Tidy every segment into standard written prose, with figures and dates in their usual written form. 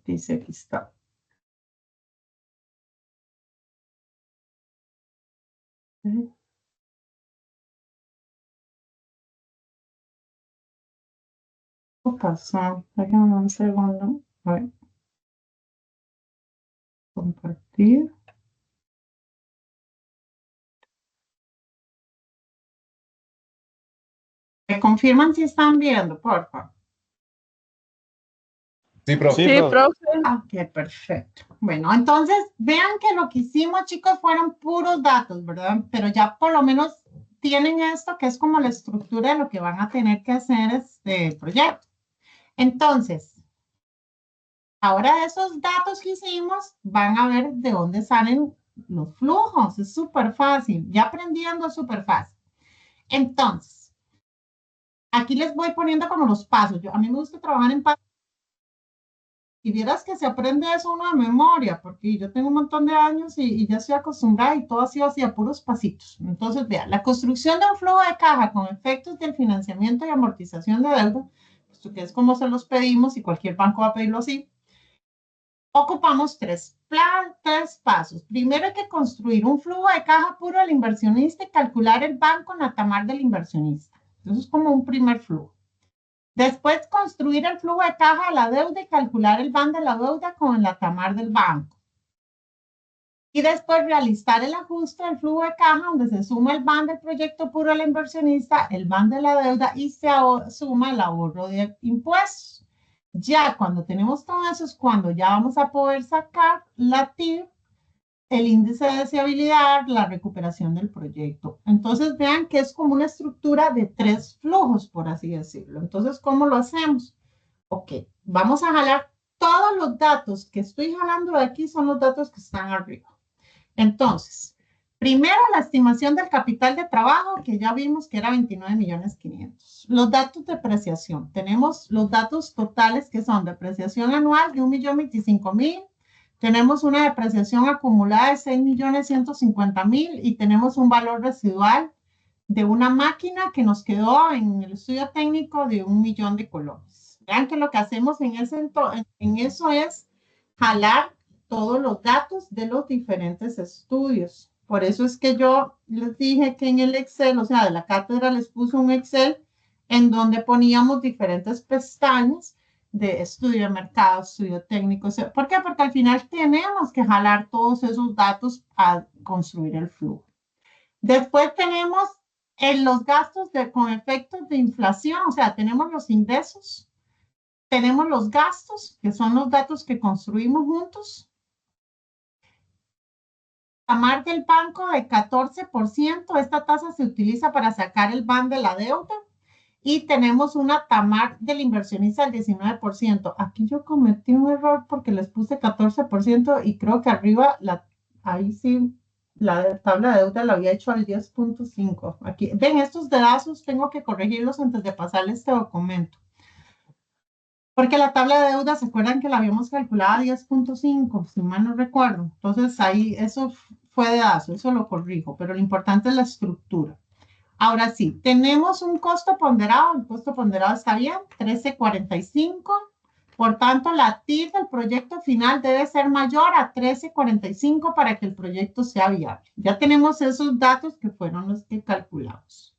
Dice, aquí está. ¿Qué pasó? Déjame un segundo. A ver. Compartir. ¿Me confirman si están viendo, por favor? Sí, profe. Sí, profe. Ok, perfecto. Bueno, entonces vean que lo que hicimos, chicos, fueron puros datos, ¿verdad? Pero ya por lo menos tienen esto que es como la estructura de lo que van a tener que hacer este proyecto. Entonces, ahora esos datos que hicimos van a ver de dónde salen los flujos. Es súper fácil. Ya aprendiendo es súper fácil. Entonces, aquí les voy poniendo como los pasos. A mí me gusta trabajar en pasos. Y vieras que se aprende eso uno de memoria, porque yo tengo un montón de años y ya estoy acostumbrada y todo ha sido así a puros pasitos. Entonces, vea, la construcción de un flujo de caja con efectos del financiamiento y amortización de deuda, puesto que es como se los pedimos y cualquier banco va a pedirlo así, ocupamos tres pasos. Primero hay que construir un flujo de caja puro del inversionista y calcular el banco en la tamar del inversionista. Eso es como un primer flujo. Después, construir el flujo de caja de la deuda y calcular el BAN de la deuda con la tamar del banco. Y después, realizar el ajuste del flujo de caja donde se suma el BAN del proyecto puro del inversionista, el BAN de la deuda y se suma el ahorro de impuestos. Ya cuando tenemos todo eso es cuando ya vamos a poder sacar la TIR, el índice de deseabilidad, la recuperación del proyecto. Entonces vean que es como una estructura de tres flujos, por así decirlo. Entonces, ¿cómo lo hacemos? Ok, vamos a jalar todos los datos que estoy jalando de aquí son los datos que están arriba. Entonces, primero la estimación del capital de trabajo, que ya vimos que era 29.500.000. Los datos de depreciación. Tenemos los datos totales que son depreciación anual de 1.025.000. Tenemos una depreciación acumulada de 6.150.000 y tenemos un valor residual de una máquina que nos quedó en el estudio técnico de 1.000.000 de colones. Vean que lo que hacemos en eso es jalar todos los datos de los diferentes estudios. Por eso es que yo les dije que en el Excel, o sea, de la cátedra les puse un Excel en donde poníamos diferentes pestañas de estudio de mercado, estudio técnico. ¿Por qué? Porque al final tenemos que jalar todos esos datos a construir el flujo. Después tenemos los gastos con efectos de inflación, o sea, tenemos los ingresos, tenemos los gastos, que son los datos que construimos juntos. Tamar del banco de 14%, esta tasa se utiliza para sacar el BAN de la deuda. Y tenemos una tamar del inversionista del 19%. Aquí yo cometí un error porque les puse 14% y creo que arriba, ahí sí, la tabla de deuda la había hecho al 10.5. Aquí, ven, estos dedazos tengo que corregirlos antes de pasarle este documento. Porque la tabla de deuda, ¿se acuerdan que la habíamos calculado a 10.5? Si mal no recuerdo. Entonces ahí eso fue dedazo, eso lo corrijo, pero lo importante es la estructura. Ahora sí, tenemos un costo ponderado, el costo ponderado está bien, 13.45. Por tanto, la TIR del proyecto final debe ser mayor a 13.45 para que el proyecto sea viable. Ya tenemos esos datos que fueron los que calculamos.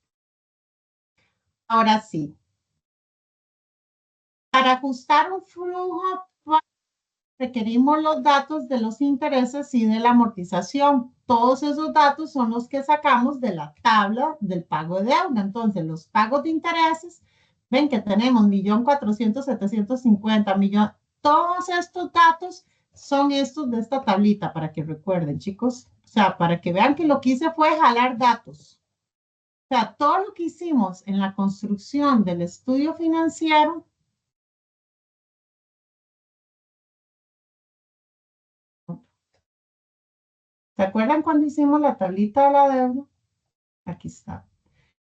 Ahora sí, para ajustar un flujo, requerimos los datos de los intereses y de la amortización. Todos esos datos son los que sacamos de la tabla del pago de deuda. Entonces, los pagos de intereses, ven que tenemos 1.400.750.000. Todos estos datos son estos de esta tablita, para que recuerden, chicos. O sea, para que vean que lo que hice fue jalar datos. O sea, todo lo que hicimos en la construcción del estudio financiero, ¿se acuerdan cuando hicimos la tablita de la deuda? Aquí está.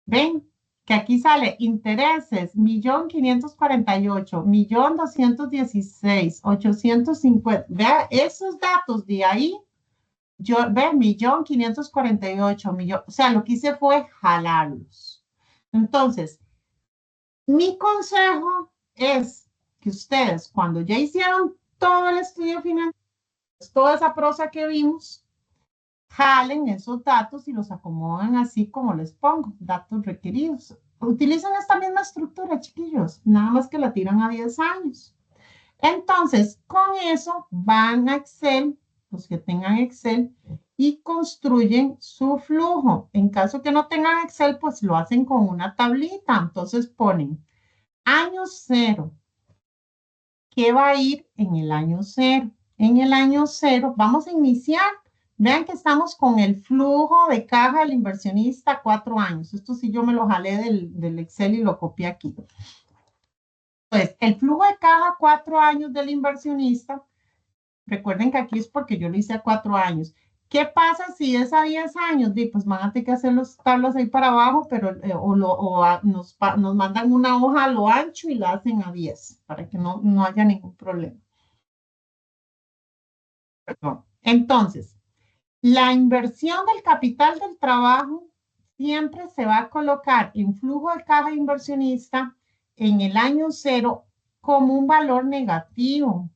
Ven que aquí sale intereses, 1.548.000, 1.216.000, 850. Vea esos datos de ahí. Yo, ve, 1.548.000. O sea, lo que hice fue jalarlos. Entonces, mi consejo es que ustedes, cuando ya hicieron todo el estudio financiero, toda esa prosa que vimos, jalen esos datos y los acomodan así como les pongo, datos requeridos. Utilizan esta misma estructura, chiquillos, nada más que la tiran a 10 años. Entonces, con eso van a Excel, los que tengan Excel, y construyen su flujo. En caso que no tengan Excel, pues lo hacen con una tablita. Entonces ponen año cero. ¿Qué va a ir en el año cero? En el año cero vamos a iniciar. Vean que estamos con el flujo de caja del inversionista 4 años. Esto sí yo me lo jalé del Excel y lo copié aquí. Pues el flujo de caja 4 años del inversionista, recuerden que aquí es porque yo lo hice a 4 años. ¿Qué pasa si es a 10 años? Pues van a tener que hacer los tablas ahí para abajo, pero nos mandan una hoja a lo ancho y la hacen a 10 para que no haya ningún problema. Perdón. Entonces, la inversión del capital del trabajo siempre se va a colocar en flujo de caja inversionista en el año cero como un valor negativo.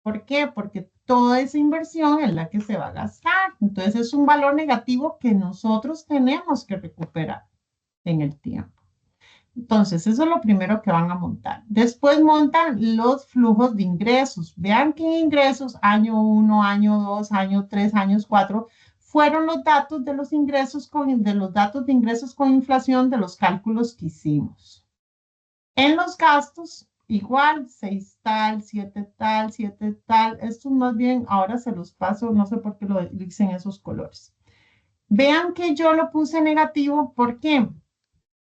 ¿Por qué? Porque toda esa inversión es la que se va a gastar. Entonces es un valor negativo que nosotros tenemos que recuperar en el tiempo. Entonces, eso es lo primero que van a montar. Después montan los flujos de ingresos. Vean que en ingresos, año 1, año 2, año 3, años 4, fueron los datos de los ingresos de los datos de ingresos con inflación de los cálculos que hicimos. En los gastos, igual, 6 tal, 7 tal, 7 tal. Estos más bien, ahora se los paso, no sé por qué lo dicen esos colores. Vean que yo lo puse negativo, ¿por qué?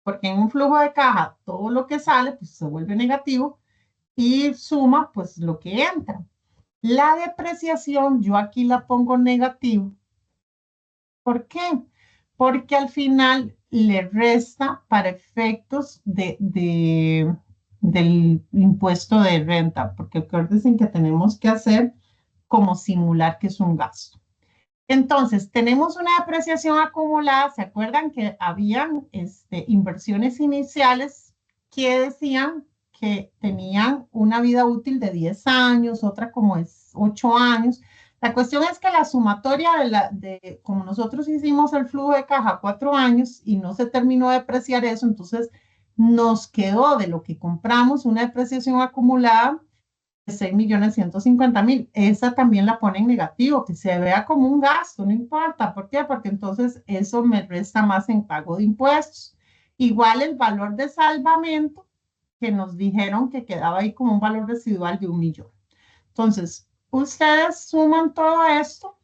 Porque en un flujo de caja todo lo que sale pues se vuelve negativo y suma pues lo que entra. La depreciación yo aquí la pongo negativo. ¿Por qué? Porque al final le resta para efectos del impuesto de renta, porque acuérdense que tenemos que hacer como simular que es un gasto. Entonces, tenemos una depreciación acumulada. ¿Se acuerdan que habían inversiones iniciales que decían que tenían una vida útil de 10 años, otra como es 8 años? La cuestión es que la sumatoria como nosotros hicimos el flujo de caja 4 años y no se terminó de depreciar eso, entonces nos quedó de lo que compramos una depreciación acumulada 6.150.000. Esa también la pone en negativo, que se vea como un gasto, no importa. ¿Por qué? Porque entonces eso me resta más en pago de impuestos. Igual el valor de salvamento, que nos dijeron que quedaba ahí como un valor residual de 1.000.000. Entonces, ustedes suman todo esto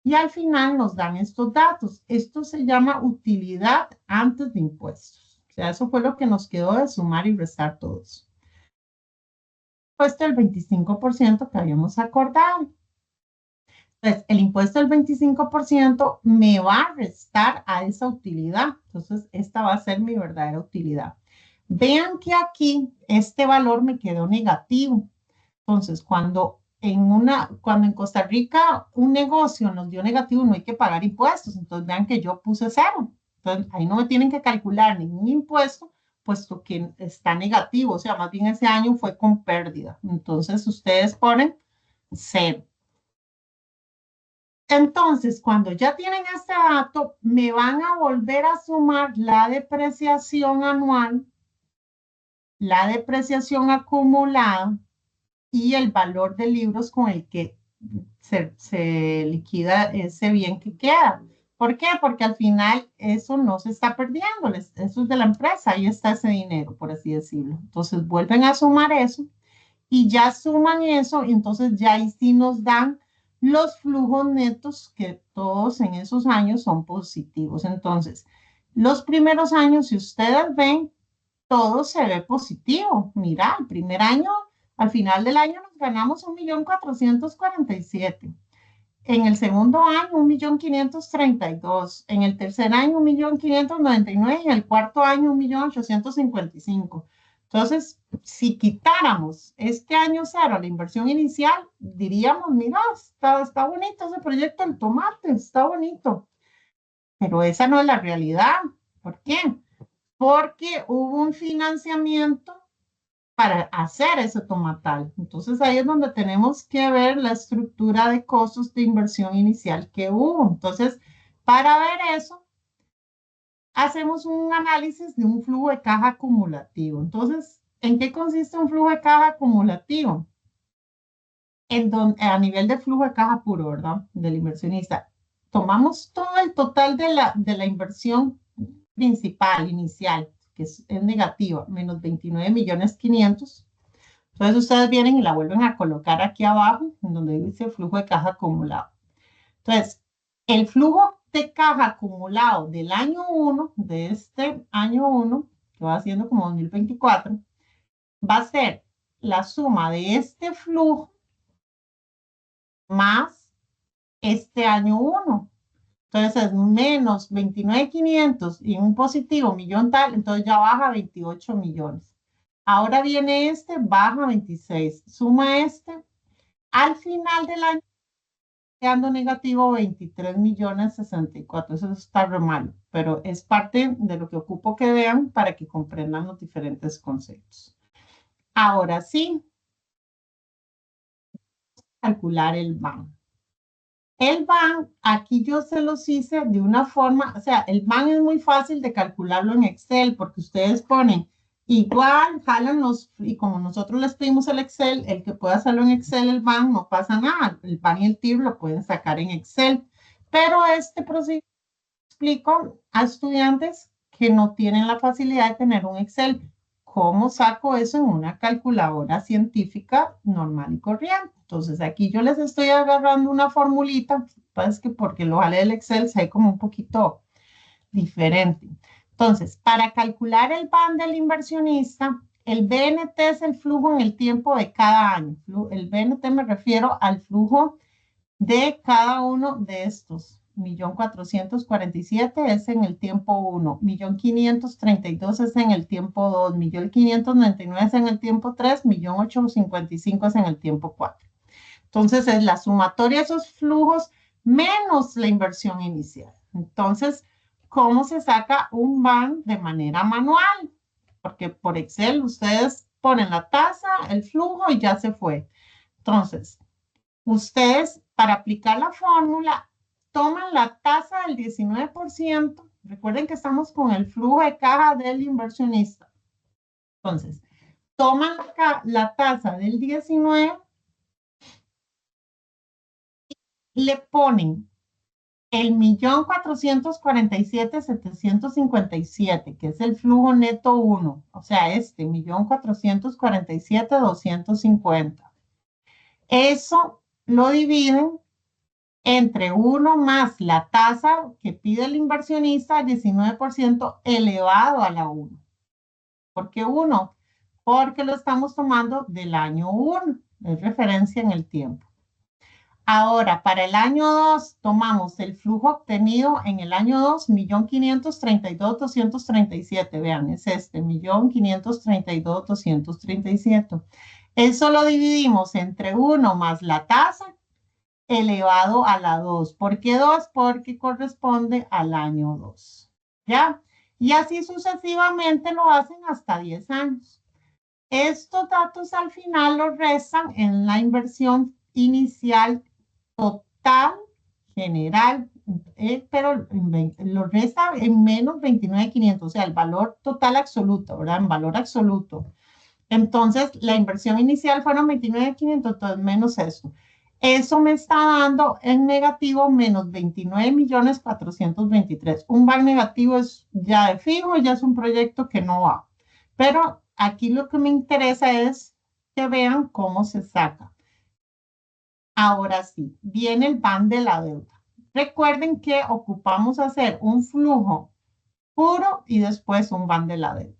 y al final nos dan estos datos. Esto se llama utilidad antes de impuestos. O sea, eso fue lo que nos quedó de sumar y restar todos. Impuesto del 25% que habíamos acordado. Entonces, el impuesto del 25% me va a restar a esa utilidad. Entonces, esta va a ser mi verdadera utilidad. Vean que aquí este valor me quedó negativo. Entonces, cuando en Costa Rica un negocio nos dio negativo, no hay que pagar impuestos. Entonces, vean que yo puse 0. Entonces, ahí no me tienen que calcular ningún impuesto, puesto que está negativo. O sea, más bien ese año fue con pérdida. Entonces, ustedes ponen 0. Entonces, cuando ya tienen este dato, me van a volver a sumar la depreciación anual, la depreciación acumulada y el valor de libros con el que se liquida ese bien que queda. ¿Por qué? Porque al final eso no se está perdiendo, eso es de la empresa, ahí está ese dinero, por así decirlo. Entonces vuelven a sumar eso y ya suman eso, y entonces ya ahí sí nos dan los flujos netos que todos en esos años son positivos. Entonces, los primeros años, si ustedes ven, todo se ve positivo. Mira, el primer año, al final del año nos ganamos 1.447.000. En el segundo año, 1.532.000. En el tercer año, 1.599.000. Y en el cuarto año, 1.855.000. Entonces, si quitáramos este año cero, la inversión inicial, diríamos, mira, está bonito ese proyecto del tomate, está bonito. Pero esa no es la realidad. ¿Por qué? Porque hubo un financiamiento para hacer ese tomatal. Entonces ahí es donde tenemos que ver la estructura de costos de inversión inicial que hubo. Entonces, para ver eso, hacemos un análisis de un flujo de caja acumulativo. Entonces, ¿en qué consiste un flujo de caja acumulativo? En donde, a nivel de flujo de caja puro, ¿verdad? Del inversionista. Tomamos todo el total de la inversión principal, inicial, que es negativa, menos 29.500.000. Entonces ustedes vienen y la vuelven a colocar aquí abajo, en donde dice flujo de caja acumulado. Entonces, el flujo de caja acumulado del año 1, de este año 1, que va siendo como 2024, va a ser la suma de este flujo más este año 1. Entonces es menos 29.500 y un positivo millón tal, entonces ya baja 28 millones. Ahora viene este, baja 26, suma este. Al final del año quedando negativo 23.064.000. Eso está re malo, pero es parte de lo que ocupo que vean para que comprendan los diferentes conceptos. Ahora sí, calcular el BAN. El BAN, aquí yo se los hice de una forma, o sea, el BAN es muy fácil de calcularlo en Excel porque ustedes ponen igual, jalan los, y como nosotros les pedimos el Excel, el que pueda hacerlo en Excel, el BAN, no pasa nada. El BAN y el TIR lo pueden sacar en Excel. Pero este procedimiento explico a estudiantes que no tienen la facilidad de tener un Excel. ¿Cómo saco eso en una calculadora científica normal y corriente? Entonces aquí yo les estoy agarrando una formulita, pues que porque lo vale del Excel se ve como un poquito diferente. Entonces, para calcular el BAN del inversionista, el BNT es el flujo en el tiempo de cada año. El BNT me refiero al flujo de cada uno de estos. 1.447.000 es en el tiempo 1, 1.532.000 es en el tiempo 2, 1.599.000 es en el tiempo 3, 1.855.000 es en el tiempo 4. Entonces es la sumatoria de esos flujos menos la inversión inicial. Entonces, ¿cómo se saca un BAN de manera manual? Porque por Excel ustedes ponen la tasa, el flujo y ya se fue. Entonces, ustedes, para aplicar la fórmula, toman la tasa del 19%. Recuerden que estamos con el flujo de caja del inversionista. Entonces, toman la tasa del 19, le ponen el 1.447.757, que es el flujo neto 1, o sea, este 1.447.250. Eso lo dividen entre 1 más la tasa que pide el inversionista, 19% elevado a la 1. ¿Por qué 1? Porque lo estamos tomando del año 1, es referencia en el tiempo. Ahora, para el año 2, tomamos el flujo obtenido en el año 2, 1.532.237. Vean, es este, 1.532.237. Eso lo dividimos entre 1 más la tasa elevado a la 2. ¿Por qué 2? Porque corresponde al año 2. ¿Ya? Y así sucesivamente lo hacen hasta 10 años. Estos datos al final los restan en la inversión inicial total general, pero lo resta en menos 29.500, o sea, el valor total absoluto, ¿verdad? En valor absoluto. Entonces, la inversión inicial fueron 29.500, entonces menos eso. Eso me está dando en negativo menos 29.423.000. Un BAN negativo es ya de fijo, ya es un proyecto que no va. Pero aquí lo que me interesa es que vean cómo se saca. Ahora sí, viene el BAN de la deuda. Recuerden que ocupamos hacer un flujo puro y después un BAN de la deuda.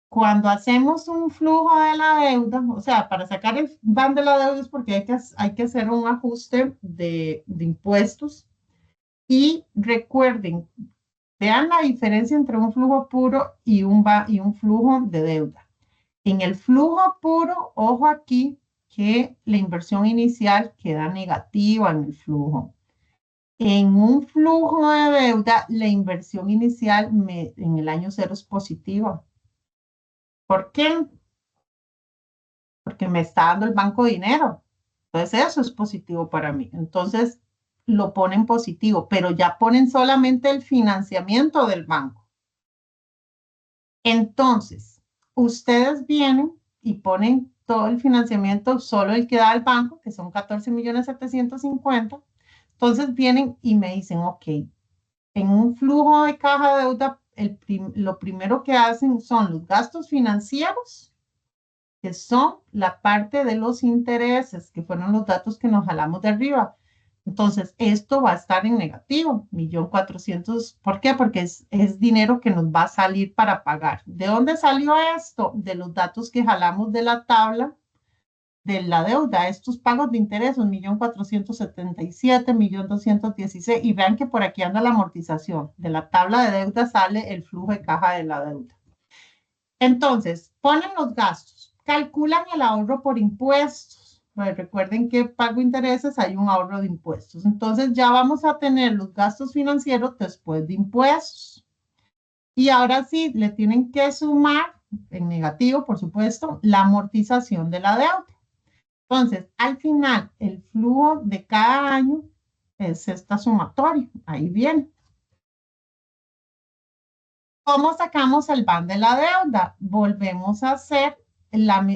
Cuando hacemos un flujo de la deuda, o sea, para sacar el BAN de la deuda es porque hay que hacer un ajuste de impuestos. Y recuerden, vean la diferencia entre un flujo puro y un flujo de deuda. En el flujo puro, ojo aquí, que la inversión inicial queda negativa en el flujo. En un flujo de deuda, la inversión inicial en el año 0 es positiva. ¿Por qué? porque me está dando el banco dinero. Entonces eso es positivo para mí. Entonces lo ponen positivo, pero ya ponen solamente el financiamiento del banco. Entonces, ustedes vienen y ponen todo el financiamiento, solo el que da el banco, que son 14.750.000. Entonces vienen y me dicen, ok, en un flujo de caja de deuda, lo primero que hacen son los gastos financieros, que son la parte de los intereses, que fueron los datos que nos jalamos de arriba. Entonces, esto va a estar en negativo, 1.400.000. ¿Por qué? Porque es dinero que nos va a salir para pagar. ¿De dónde salió esto? De los datos que jalamos de la tabla de la deuda, estos pagos de interés, 1.477.000, 1.216.000, y vean que por aquí anda la amortización. De la tabla de deuda sale el flujo de caja de la deuda. Entonces, ponen los gastos, calculan el ahorro por impuestos. Pues recuerden que pago intereses, hay un ahorro de impuestos. Entonces ya vamos a tener los gastos financieros después de impuestos. Y ahora sí, le tienen que sumar, en negativo, por supuesto, la amortización de la deuda. Entonces, al final, el flujo de cada año es esta sumatoria. Ahí viene. ¿Cómo sacamos el ban de la deuda? Volvemos a hacer,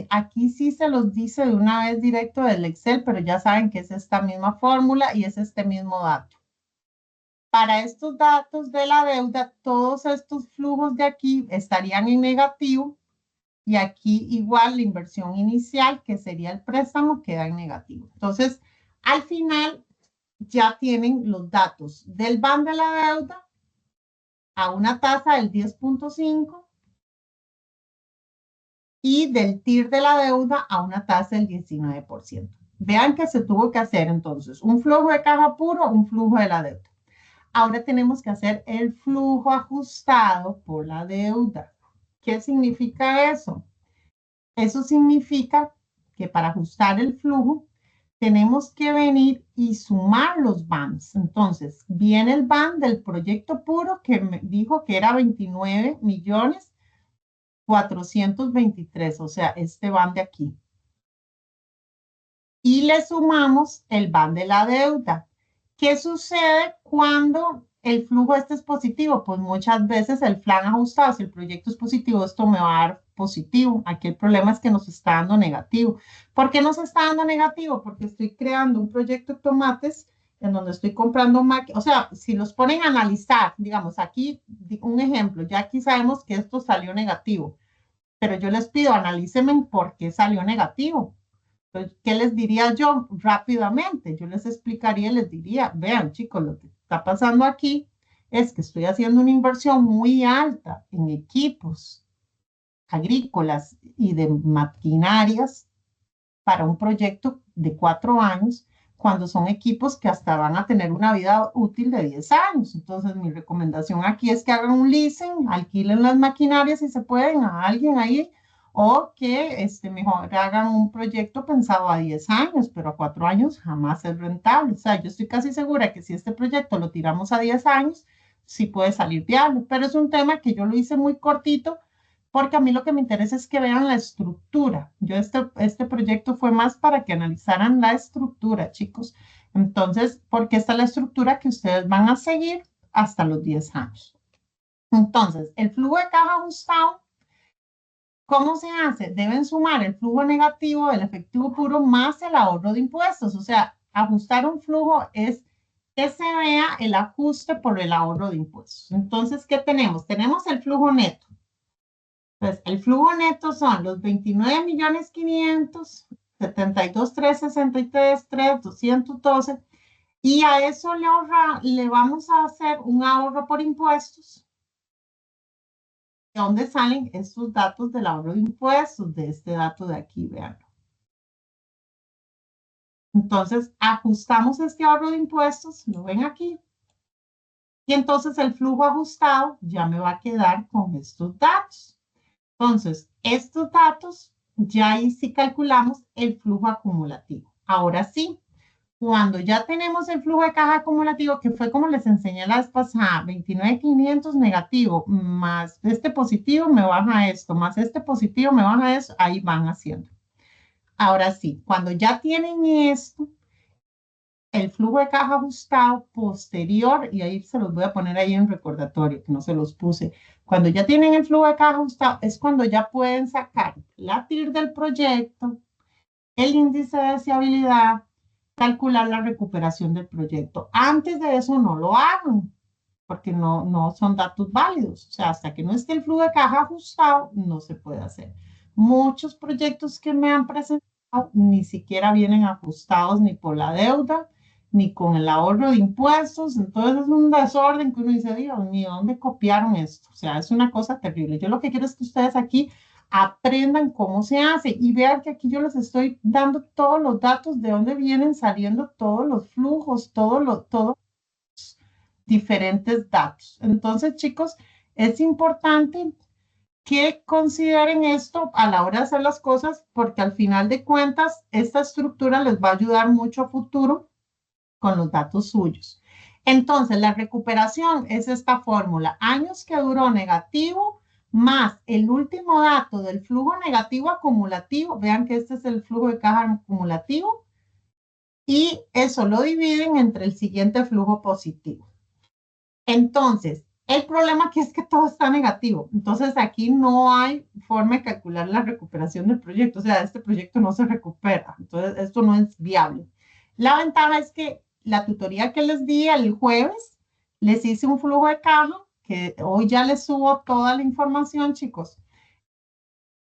aquí sí se los dice de una vez directo del Excel, pero ya saben que es esta misma fórmula y es este mismo dato. Para estos datos de la deuda, todos estos flujos de aquí estarían en negativo y aquí igual la inversión inicial, que sería el préstamo, queda en negativo. Entonces, al final ya tienen los datos del ban de la deuda a una tasa del 10.5 y del TIR de la deuda a una tasa del 19%. Vean que se tuvo que hacer entonces un flujo de caja puro, un flujo de la deuda. Ahora tenemos que hacer el flujo ajustado por la deuda. ¿Qué significa eso? Eso significa que para ajustar el flujo tenemos que venir y sumar los BANs. Entonces, viene el BAN del proyecto puro que me dijo que era 29.423.000, o sea, este BAN de aquí. Y le sumamos el BAN de la deuda. ¿Qué sucede cuando el flujo este es positivo? Pues muchas veces el plan ajustado, si el proyecto es positivo, esto me va a dar positivo. Aquí el problema es que nos está dando negativo. ¿Por qué nos está dando negativo? Porque estoy creando un proyecto de tomates en donde estoy comprando máquinas. O sea, si los ponen a analizar, digamos, aquí un ejemplo, ya aquí sabemos que esto salió negativo, pero yo les pido, analícenme por qué salió negativo. Entonces, ¿qué les diría yo rápidamente? Yo les explicaría y les diría, vean chicos, lo que está pasando aquí es que estoy haciendo una inversión muy alta en equipos agrícolas y de maquinarias para un proyecto de 4 años, cuando son equipos que hasta van a tener una vida útil de 10 años. Entonces, mi recomendación aquí es que hagan un leasing, alquilen las maquinarias si se pueden a alguien ahí, o que mejor hagan un proyecto pensado a 10 años, pero a 4 años jamás es rentable. O sea, yo estoy casi segura que si este proyecto lo tiramos a 10 años, sí puede salir viable, pero es un tema que yo lo hice muy cortito porque a mí lo que me interesa es que vean la estructura. Yo este proyecto fue más para que analizaran la estructura, chicos. Entonces, porque esta es la estructura que ustedes van a seguir hasta los 10 años. Entonces, el flujo de caja ajustado, ¿cómo se hace? Deben sumar el flujo negativo del efectivo puro más el ahorro de impuestos. O sea, ajustar un flujo es que se vea el ajuste por el ahorro de impuestos. Entonces, ¿qué tenemos? Tenemos el flujo neto. Entonces, el flujo neto son los 29.500.000, 72.363.3, 212, y a eso le vamos a hacer un ahorro por impuestos. ¿De dónde salen estos datos del ahorro de impuestos? De este dato de aquí, vean. Entonces, ajustamos este ahorro de impuestos, lo ven aquí, y entonces el flujo ajustado ya me va a quedar con estos datos. Entonces, estos datos, ya ahí sí calculamos el flujo acumulativo. Ahora sí, cuando ya tenemos el flujo de caja acumulativo, que fue como les enseñé la vez pasada, 29.500 negativo, más este positivo me baja esto, más este positivo me baja eso, ahí van haciendo. Ahora sí, cuando ya tienen esto, el flujo de caja ajustado posterior, y ahí se los voy a poner ahí en recordatorio, que no se los puse. Cuando ya tienen el flujo de caja ajustado, es cuando ya pueden sacar la TIR del proyecto, el índice de deseabilidad, calcular la recuperación del proyecto. Antes de eso no lo hagan, porque no son datos válidos. O sea, hasta que no esté el flujo de caja ajustado, no se puede hacer. Muchos proyectos que me han presentado ni siquiera vienen ajustados ni por la deuda, ni con el ahorro de impuestos. Entonces es un desorden que uno dice, Dios mío, ¿dónde copiaron esto? O sea, es una cosa terrible. Yo lo que quiero es que ustedes aquí aprendan cómo se hace y vean que aquí yo les estoy dando todos los datos de dónde vienen saliendo todos los flujos, todo diferentes datos. Entonces, chicos, es importante que consideren esto a la hora de hacer las cosas porque al final de cuentas, esta estructura les va a ayudar mucho a futuro con los datos suyos. Entonces, la recuperación es esta fórmula, años que duró negativo más el último dato del flujo negativo acumulativo. Vean que este es el flujo de caja acumulativo y eso lo dividen entre el siguiente flujo positivo. Entonces, el problema aquí es que todo está negativo. Entonces, aquí no hay forma de calcular la recuperación del proyecto. O sea, este proyecto no se recupera. Entonces, esto no es viable. La ventaja es que la tutoría que les di el jueves, les hice un flujo de caja, que hoy ya les subo toda la información, chicos.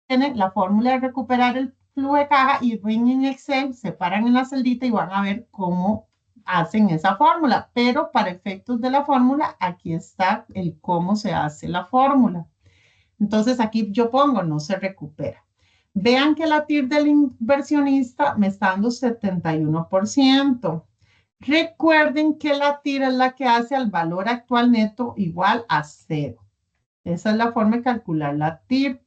Tienen la fórmula de recuperar el flujo de caja y ven en Excel, se paran en la celdita y van a ver cómo hacen esa fórmula, pero para efectos de la fórmula, aquí está el cómo se hace la fórmula. Entonces aquí yo pongo, no se recupera. Vean que la TIR del inversionista me está dando 71%. Recuerden que la TIR es la que hace al valor actual neto igual a 0. Esa es la forma de calcular la TIR.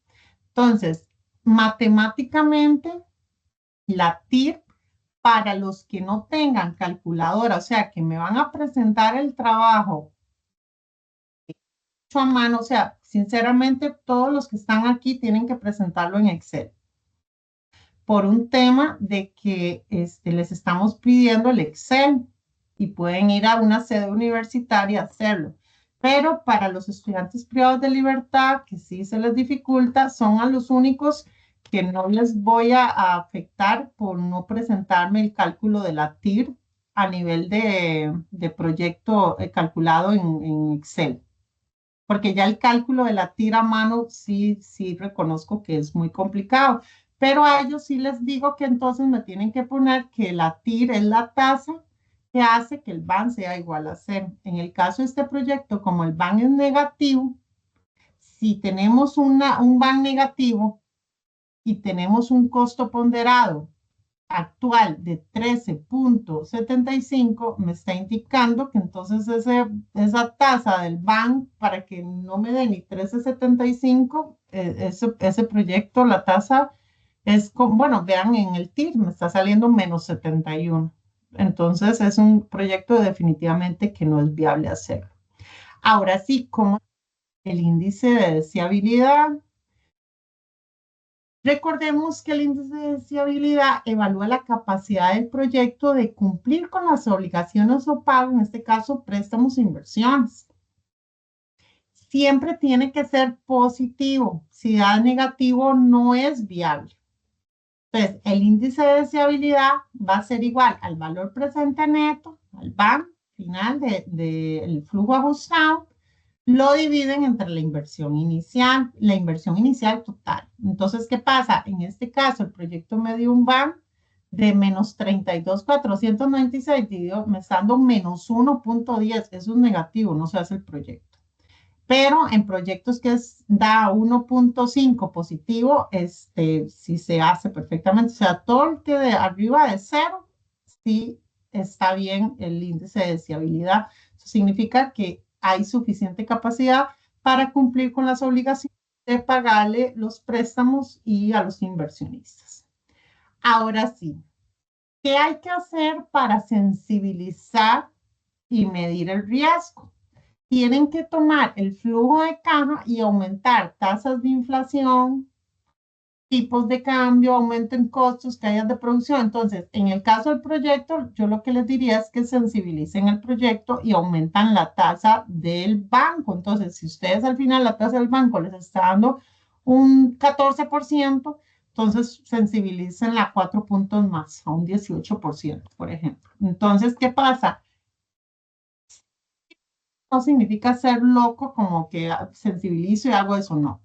Entonces, matemáticamente, la TIR para los que no tengan calculadora, o sea, que me van a presentar el trabajo hecho a mano, o sea, sinceramente todos los que están aquí tienen que presentarlo en Excel por un tema de que les estamos pidiendo el Excel y pueden ir a una sede universitaria a hacerlo. Pero para los estudiantes privados de libertad, que sí se les dificulta, son a los únicos que no les voy a afectar por no presentarme el cálculo de la TIR a nivel de proyecto calculado en Excel. Porque ya el cálculo de la TIR a mano sí reconozco que es muy complicado. Pero a ellos sí les digo que entonces me tienen que poner que la TIR es la tasa que hace que el BAN sea igual a 0. En el caso de este proyecto, como el BAN es negativo, si tenemos un BAN negativo y tenemos un costo ponderado actual de 13.75, me está indicando que entonces esa tasa del BAN, para que no me dé ni 13.75, ese proyecto, la tasa es como, bueno, vean en el TIR, me está saliendo menos 71. Entonces es un proyecto definitivamente que no es viable hacerlo. Ahora sí, como el índice de deseabilidad. Recordemos que el índice de deseabilidad evalúa la capacidad del proyecto de cumplir con las obligaciones o pagos, en este caso préstamos e inversiones. Siempre tiene que ser positivo. Si da negativo, no es viable. Entonces, el índice de deseabilidad va a ser igual al valor presente neto, al BAN final del flujo ajustado, lo dividen entre la inversión inicial total. Entonces, ¿qué pasa? En este caso, el proyecto me dio un BAN de menos 32.496, me está dando menos 1.10, eso es negativo, no se hace el proyecto. Pero en proyectos que da 1.5 positivo, sí se hace perfectamente. O sea, todo el que de arriba de 0, sí está bien el índice de deseabilidad. Eso significa que hay suficiente capacidad para cumplir con las obligaciones de pagarle los préstamos y a los inversionistas. Ahora sí, ¿qué hay que hacer para sensibilizar y medir el riesgo? Tienen que tomar el flujo de caja y aumentar tasas de inflación tipos de cambio, aumento en costos, caídas de producción. Entonces, en el caso del proyecto, yo lo que les diría es que sensibilicen el proyecto y aumentan la tasa del banco. Entonces, si ustedes al final la tasa del banco les está dando un 14%, entonces sensibilicen a 4 puntos más, a un 18%, por ejemplo. Entonces, ¿qué pasa? No significa ser loco como que sensibilizo y hago eso, no.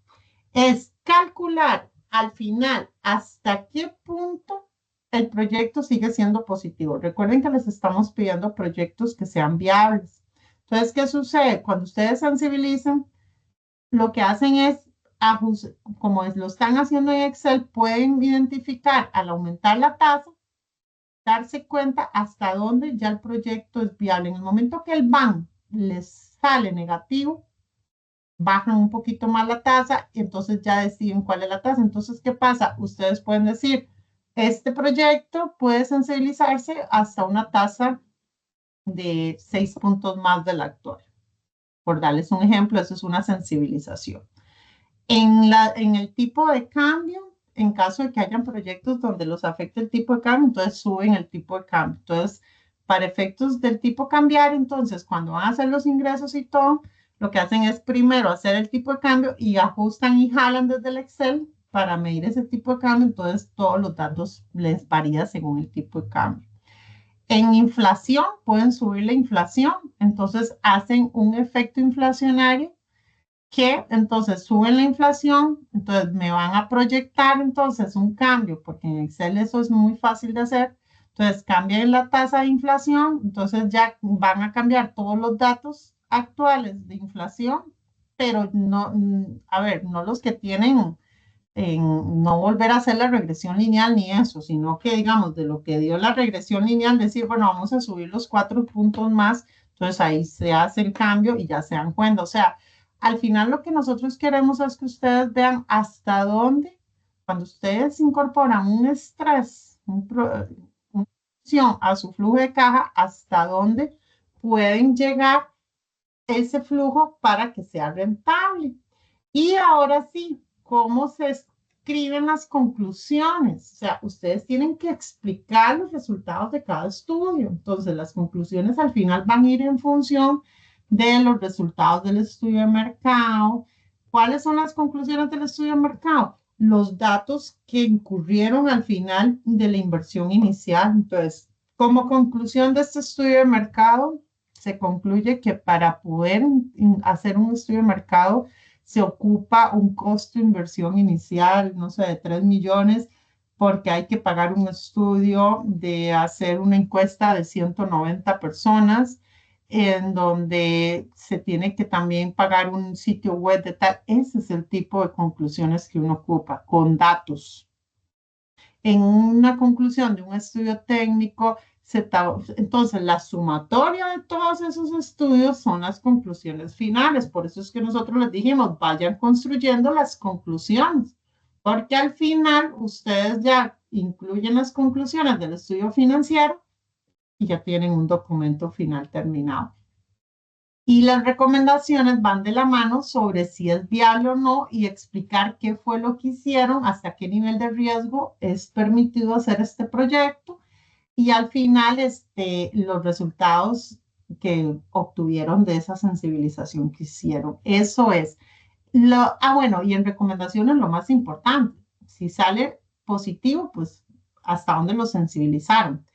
Es calcular al final hasta qué punto el proyecto sigue siendo positivo. Recuerden que les estamos pidiendo proyectos que sean viables. Entonces, ¿qué sucede? Cuando ustedes sensibilizan, lo que hacen es, como lo están haciendo en Excel, pueden identificar al aumentar la tasa, darse cuenta hasta dónde ya el proyecto es viable. En el momento que el BAN les sale negativo, bajan un poquito más la tasa y entonces ya deciden cuál es la tasa. Entonces, ¿qué pasa? Ustedes pueden decir, este proyecto puede sensibilizarse hasta una tasa de 6 puntos más del actual. Por darles un ejemplo, eso es una sensibilización. En el tipo de cambio, en caso de que hayan proyectos donde los afecte el tipo de cambio, entonces suben el tipo de cambio. Entonces, para efectos del tipo cambiar, entonces cuando van a hacer los ingresos y todo, lo que hacen es primero hacer el tipo de cambio y ajustan y jalan desde el Excel para medir ese tipo de cambio. Entonces, todos los datos les varía según el tipo de cambio. En inflación, pueden subir la inflación, entonces hacen un efecto inflacionario que entonces suben la inflación, entonces me van a proyectar entonces un cambio, porque en Excel eso es muy fácil de hacer. Entonces cambian la tasa de inflación, entonces ya van a cambiar todos los datos actuales de inflación, pero no, a ver, no los que tienen en no volver a hacer la regresión lineal ni eso, sino que digamos de lo que dio la regresión lineal, decir, bueno, vamos a subir los 4 puntos más, entonces ahí se hace el cambio y ya se dan cuenta. O sea, al final lo que nosotros queremos es que ustedes vean hasta dónde, cuando ustedes incorporan un estrés, una presión a su flujo de caja, hasta dónde pueden llegar ese flujo para que sea rentable. Y ahora sí, ¿cómo se escriben las conclusiones? O sea, ustedes tienen que explicar los resultados de cada estudio. Entonces, las conclusiones al final van a ir en función de los resultados del estudio de mercado. ¿Cuáles son las conclusiones del estudio de mercado? Los datos que incurrieron al final de la inversión inicial. Entonces, como conclusión de este estudio de mercado, se concluye que para poder hacer un estudio de mercado se ocupa un costo de inversión inicial, no sé, de 3 millones, porque hay que pagar un estudio de hacer una encuesta de 190 personas, en donde se tiene que también pagar un sitio web de tal. Ese es el tipo de conclusiones que uno ocupa, con datos. En una conclusión de un estudio técnico, entonces la sumatoria de todos esos estudios son las conclusiones finales. Por eso es que nosotros les dijimos, vayan construyendo las conclusiones, porque al final ustedes ya incluyen las conclusiones del estudio financiero y ya tienen un documento final terminado. Y las recomendaciones van de la mano sobre si es viable o no y explicar qué fue lo que hicieron, hasta qué nivel de riesgo es permitido hacer este proyecto y al final los resultados que obtuvieron de esa sensibilización que hicieron. Eso es. Bueno, y en recomendaciones lo más importante, si sale positivo, pues hasta dónde lo sensibilizaron.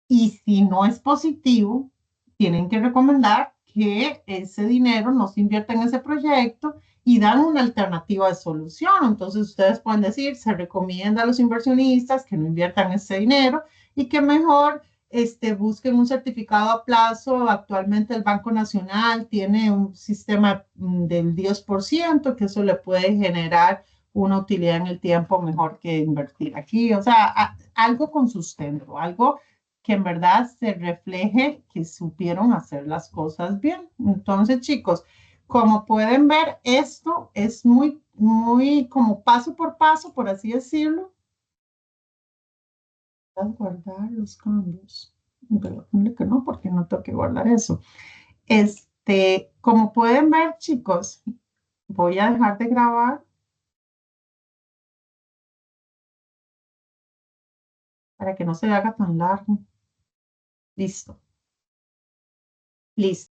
Y si no es positivo, tienen que recomendar que ese dinero no se invierta en ese proyecto y dan una alternativa de solución. Entonces ustedes pueden decir, se recomienda a los inversionistas que no inviertan ese dinero y que mejor busquen un certificado a plazo. Actualmente el Banco Nacional tiene un sistema del 10%, que eso le puede generar una utilidad en el tiempo mejor que invertir aquí. O sea, algo con sustento, algo que en verdad se refleje que supieron hacer las cosas bien. Entonces, chicos, como pueden ver, esto es muy, muy como paso por paso, por así decirlo. Voy a guardar los cambios. Pero que no, porque no tengo que guardar eso. Como pueden ver, chicos, voy a dejar de grabar para que no se haga tan largo. Listo. Listo.